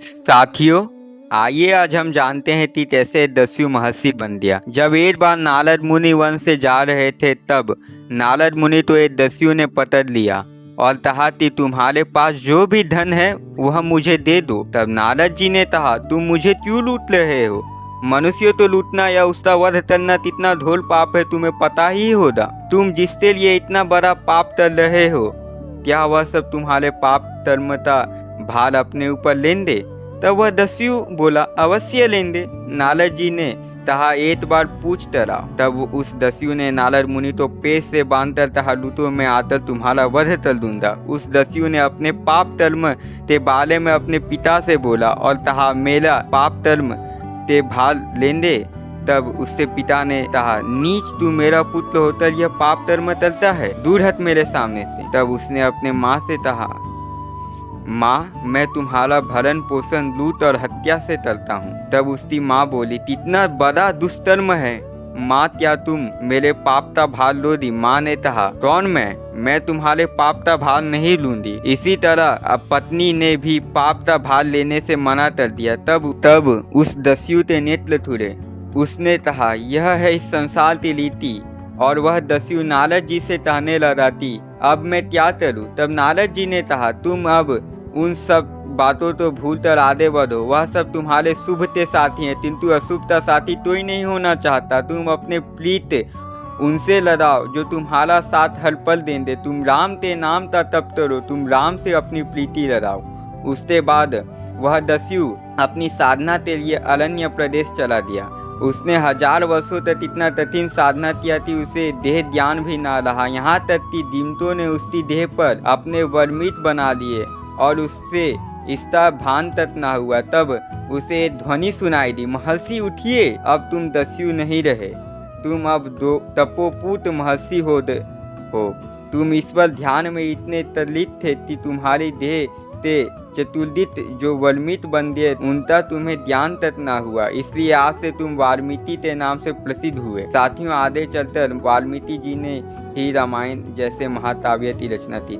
साथियों, आइए आज हम जानते हैं कि कैसे दस्यु महर्षि बन गया। जब एक बार नारद मुनि वन से जा रहे थे तब नारद मुनि तो एक दस्यु ने पकड़ लिया और कहा कि तुम्हारे पास जो भी धन है वह मुझे दे दो। तब नारद जी ने कहा, तुम मुझे क्यों लूट रहे हो? मनुष्य तो लूटना या उसका वध करना कितना घोर पाप है तुम्हें पता ही होगा। तुम जिसके लिए इतना बड़ा पाप कर रहे हो, क्या वह सब तुम्हारे पाप कर्म का भार अपने ऊपर लेंगे? तब वह दस्यु बोला, अवश्य लेंगे। नारद जी ने कहा, एक बार पूछ टरा। तब उस दस्यु ने नारद मुनि तो पेश से बांधकर कहा, लूटो मैं आकर तुम्हारा वध कर दूंगा। उस दस्यु ने अपने पाप कर्म के बारे में अपने पिता से बोला और कहा, मेरा पाप कर्म के भार लेंगे। तब उससे पिता ने कहा, नीच, तू मेरा पुत्र होकर यह पाप कर्म करता है, दूर हट मेरे सामने से। तब उसने अपने माँ से कहा, माँ, मैं तुम्हारा भरण पोषण लूट और हत्या से करता हूँ। तब उसकी माँ बोली, कितना बड़ा दुष्कर्म है माँ, क्या तुम मेरे पाप का भार लोगी? माँ ने कहा, कौन मैं तुम्हारे पाप का भार नहीं लूंगी। इसी तरह अब पत्नी ने भी पाप का भार लेने से मना कर दिया। तब उस दस्यु के नेत्र खुले। उसने कहा, यह है इस संसार की रीति। और वह दस्यु नारद जी से कहने लगा कि अब मैं क्या करूं? तब नारद जी ने कहा, तुम अब उन सब बातों तो भूल कर आगे बढ़ो। वह सब तुम्हारे शुभ के साथी हैं, किंतु अशुभ का साथी कोई नहीं होना चाहता। तुम अपने प्रीत उनसे लगाओ जो तुम्हारा साथ हर पल देंगे। तुम राम के नाम का तप करो, तुम राम से अपनी प्रीति लगाओ। उसके बाद वह दस्यु अपनी साधना के लिए अरण्य प्रदेश चला गया। उसने 1000 वर्षों तक इतना कठिन साधना किया कि उसे देह ज्ञान भी ना रहा। यहाँ तक कि दीमतों ने उसकी देह पर अपने वर्मित बना लिए और उससे इसका भान तक ना हुआ। तब उसे एक ध्वनि सुनाई दी, महर्षि उठिए, अब तुम दस्यु नहीं रहे, तुम अब दो तपोपूत महर्षि हो। तुम ईश्वर ध्यान में इतने तल्लीन थे कि तुम्हारी देह ते चतुर्दित जो वर्मित बन गए उनका तुम्हें ज्ञान तक ना हुआ। इसलिए आज से तुम वाल्मीकि के नाम से प्रसिद्ध हुए। साथियों, आगे चलकर वाल्मीकि जी ने ही रामायण जैसे महाकाव्य की रचना की।